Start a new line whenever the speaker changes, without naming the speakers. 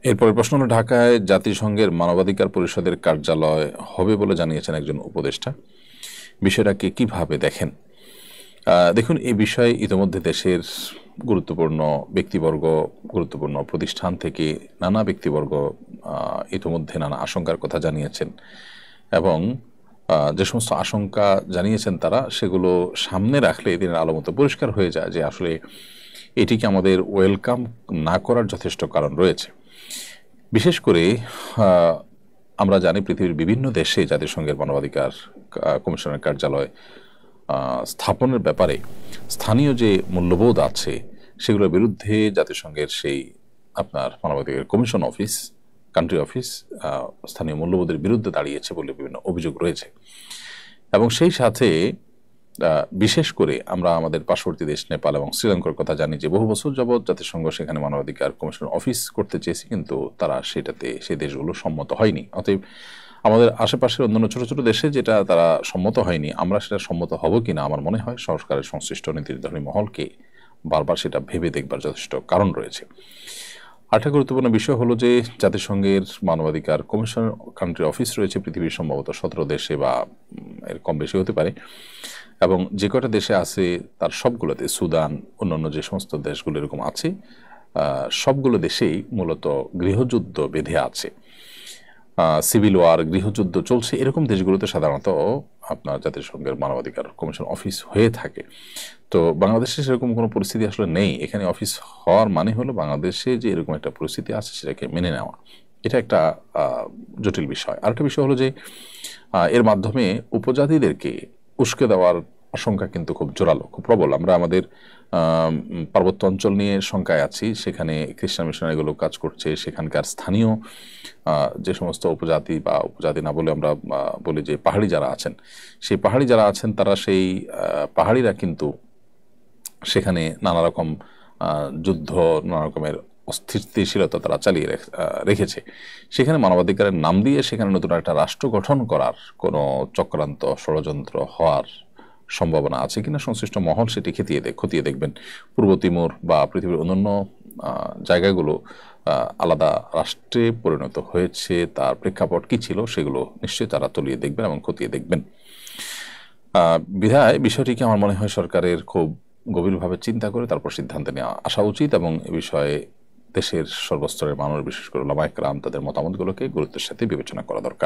এরপরের প্রশ্ন হলো, ঢাকায় জাতিসংঘের মানবাধিকার পরিষদের কার্যালয় হবে বলে জানিয়েছেন একজন উপদেষ্টা। বিষয়টাকে কিভাবে দেখেন? দেখুন, এই বিষয়ে ইতিমধ্যে দেশের গুরুত্বপূর্ণ ব্যক্তিবর্গ, গুরুত্বপূর্ণ প্রতিষ্ঠান থেকে নানা ব্যক্তিবর্গ ইতিমধ্যে নানা আশঙ্কার কথা জানিয়েছেন এবং যে সমস্ত আশঙ্কা জানিয়েছেন তারা সেগুলো সামনে রাখলে দিনের আলো মতো পরিষ্কার হয়ে যায় যে আসলে এটিকে আমাদের ওয়েলকাম না করার যথেষ্ট কারণ রয়েছে। বিশেষ করে আমরা জানি পৃথিবীর বিভিন্ন দেশে জাতিসংঘের মানবাধিকার কমিশনের কার্যালয় স্থাপনের ব্যাপারে স্থানীয় যে মূল্যবোধ আছে সেগুলোর বিরুদ্ধে জাতিসংঘের সেই আপনার মানবাধিকার কমিশন অফিস, কান্ট্রি অফিস স্থানীয় মূল্যবোধের বিরুদ্ধে দাঁড়িয়েছে বলে বিভিন্ন অভিযোগ রয়েছে। এবং সেই সাথে বিশেষ করে আমরা আমাদের পার্শ্ববর্তী দেশ নেপাল এবং শ্রীলঙ্কার কথা জানি যে বহু বছর যাবৎ জাতিসংঘ সেখানে মানবাধিকার কমিশন অফিস করতে চেয়েছে, কিন্তু তারা সেটাতে সেই দেশগুলো সম্মত হয়নি। অতএব আমাদের আশেপাশের অন্যান্য ছোট ছোট দেশে যেটা তারা সম্মত হয়নি, আমরা সেটা সম্মত হব কিনা আমার মনে হয় সরকারের সংশ্লিষ্ট নীতি নির্ধারণী মহলকে বারবার সেটা ভেবে দেখবার যথেষ্ট কারণ রয়েছে। আরেকটা গুরুত্বপূর্ণ বিষয় হলো যে জাতিসংঘের মানবাধিকার কমিশন কান্ট্রি অফিস রয়েছে পৃথিবীর সম্ভবত 17 দেশে বা এর কম বেশি হতে পারে, এবং যে কটা দেশে আছে তার সবগুলোতে, সুদান, অন্যান্য যে সমস্ত দেশগুলো এরকম আছে, সবগুলো দেশেই মূলত গৃহযুদ্ধ বেঁধে আছে, সিভিল ওয়ার, গৃহযুদ্ধ চলছে। এরকম দেশগুলোতে সাধারণত আপনার জাতিসংঘের মানবাধিকার কমিশন অফিস হয়ে থাকে। তো বাংলাদেশে সেরকম কোনো পরিস্থিতি আসলে নেই। এখানে অফিস হওয়ার মানে হলো বাংলাদেশে যে এরকম একটা পরিস্থিতি আছে সেটাকে মেনে নেওয়া। এটা একটা জটিল বিষয়। আরেকটা বিষয় হলো যে এর মাধ্যমে উপজাতিদেরকে উস্কে দেওয়ার আশঙ্কা কিন্তু খুব জোরালো, খুব প্রবল। আমরা আমাদের পার্বত্য অঞ্চল নিয়ে শঙ্কায় আছি, সেখানে খ্রিস্টান মিশনারিগুলো কাজ করছে, সেখানকার স্থানীয় যে সমস্ত উপজাতি বা উপজাতি না বলে আমরা বলি যে পাহাড়ি যারা আছেন, সেই পাহাড়ি যারা আছেন তারা সেই পাহাড়িরা কিন্তু সেখানে নানা রকম যুদ্ধ, নানা রকমের অস্থিতিশীলতা তারা চালিয়ে রেখেছে। সেখানে মানবাধিকারের নাম দিয়ে সেখানে নতুন একটা রাষ্ট্র গঠন করার কোনো চক্রান্ত, ষড়যন্ত্র হওয়ার সম্ভাবনা আছে কিনা সংশ্লিষ্ট মহল সেটি খতিয়ে দেখবেন। পূর্ব তিমুর বা পৃথিবীর অন্যান্য জায়গাগুলো আলাদা রাষ্ট্রে পরিণত হয়েছে, তার প্রেক্ষাপট কি ছিল সেগুলো নিশ্চয়ই তারা তলিয়ে দেখবেন এবং খতিয়ে দেখবেন। বিধায় বিষয়টিকে আমার মনে হয় সরকারের খুব গভীরভাবে চিন্তা করে তারপর সিদ্ধান্ত নেওয়া আসা উচিত, এবং এ বিষয়ে দেশের সর্বস্তরের মানুষ, বিশেষ করে ওলামায়ে কেরাম, তাদের মতামতগুলোকে গুরুত্বের সাথে বিবেচনা করা দরকার।